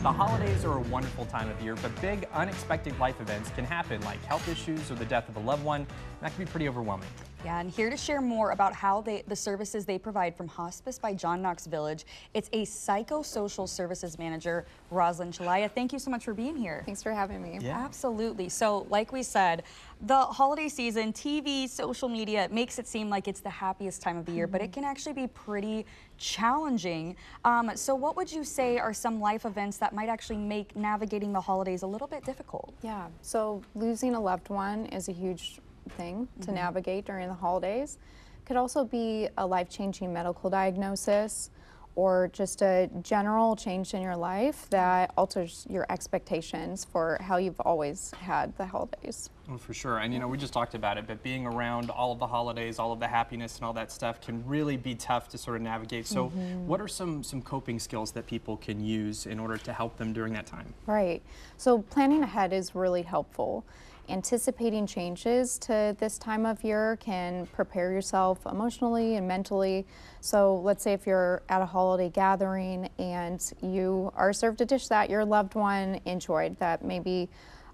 The holidays are a wonderful time of year, but big, unexpected life events can happen, like health issues or the death of a loved one. That can be pretty overwhelming. Yeah, and here to share more about how the services they provide from Hospice by John Knox Village, it's a psychosocial services manager, Roslyn. Chelliah, thank you so much for being here. Thanks for having me. Yeah. Absolutely. So, like we said, the holiday season, TV, social media, it makes it seem like it's the happiest time of the year, but it can actually be pretty challenging. So what would you say are some life events that might actually make navigating the holidays a little bit difficult? Yeah, so losing a loved one is a huge thing to navigate during the holidays. Could also be a life-changing medical diagnosis or just a general change in your life that alters your expectations for how you've always had the holidays. Well, for sure. And, you know, we just talked about it, but being around all of the holidays, all of the happiness and all that stuff can really be tough to sort of navigate. So what are some coping skills that people can use in order to help them during that time? Right. So planning ahead is really helpful. Anticipating changes to this time of year can prepare yourself emotionally and mentally. So let's say if you're at a holiday gathering and you are served a dish that your loved one enjoyed, that maybe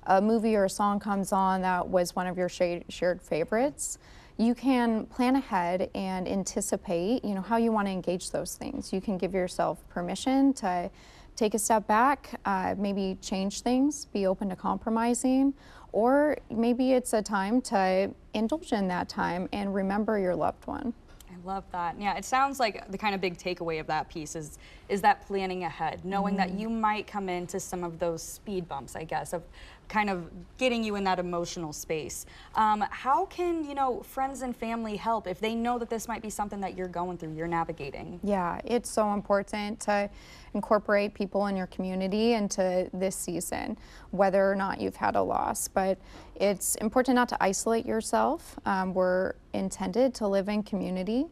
a movie or a song comes on that was one of your shared favorites, you can plan ahead and anticipate, how you want to engage those things. You can give yourself permission to take a step back, maybe change things, be open to compromising, or maybe it's a time to indulge in that time and remember your loved one. I love that. Yeah, it sounds like the kind of big takeaway of that piece is that planning ahead, knowing that you might come into some of those speed bumps, I guess, of kind of getting you in that emotional space. How can, friends and family help if they know that this might be something that you're going through, you're navigating? Yeah, it's so important to incorporate people in your community into this season, whether or not you've had a loss. But it's important not to isolate yourself. We're intended to live in community.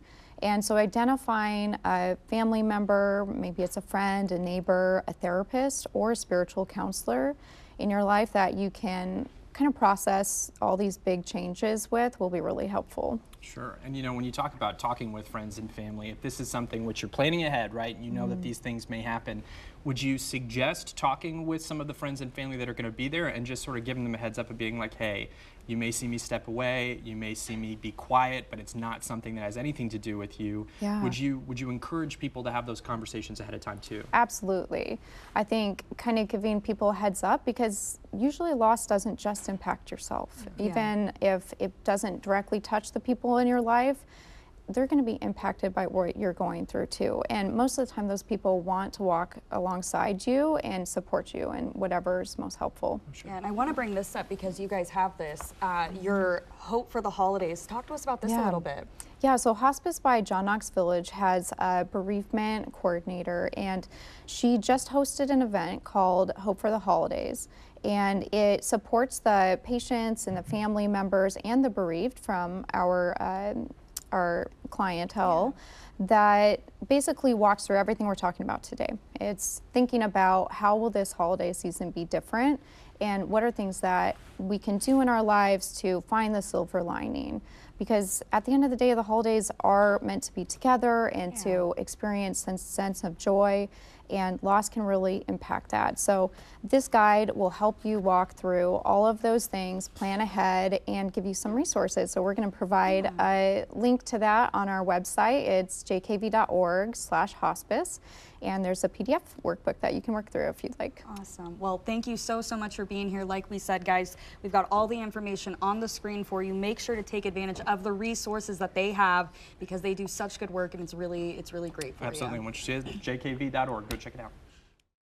And so identifying a family member, maybe it's a friend, a neighbor, a therapist, or a spiritual counselor in your life that you can kind of process all these big changes with will be really helpful. Sure. And when you talk about talking with friends and family, if this is something which you're planning ahead, right, and you know that these things may happen, would you suggest talking with some of the friends and family that are going to be there and just sort of giving them a heads up of being like, hey, you may see me step away, you may see me be quiet, but it's not something that has anything to do with you. Yeah. Would you encourage people to have those conversations ahead of time too? Absolutely. I think kind of giving people a heads up, because usually loss doesn't just impact yourself. Even if it doesn't directly touch the people in your life, they're going to be impacted by what you're going through too. And most of the time those people want to walk alongside you and support you in whatever's most helpful. Yeah, and I want to bring this up because you guys have this, your Hope for the Holidays. Talk to us about this a little bit. Yeah, so Hospice by John Knox Village has a bereavement coordinator, and she just hosted an event called Hope for the Holidays. And it supports the patients and the family members and the bereaved from our clientele that basically walks through everything we're talking about today. It's thinking about how will this holiday season be different and what are things that we can do in our lives to find the silver lining. Because at the end of the day, the holidays are meant to be together and to experience a sense of joy, and loss can really impact that. So this guide will help you walk through all of those things, plan ahead, and give you some resources. So we're going to provide a link to that on our website. It's jkv.org/hospice. And there's a PDF workbook that you can work through if you'd like. Awesome. Well, thank you so much for being here. Like we said, guys, we've got all the information on the screen for you. Make sure to take advantage of the resources that they have because they do such good work, and it's really great for you. Absolutely. Once you see it, jkv.org, go check it out.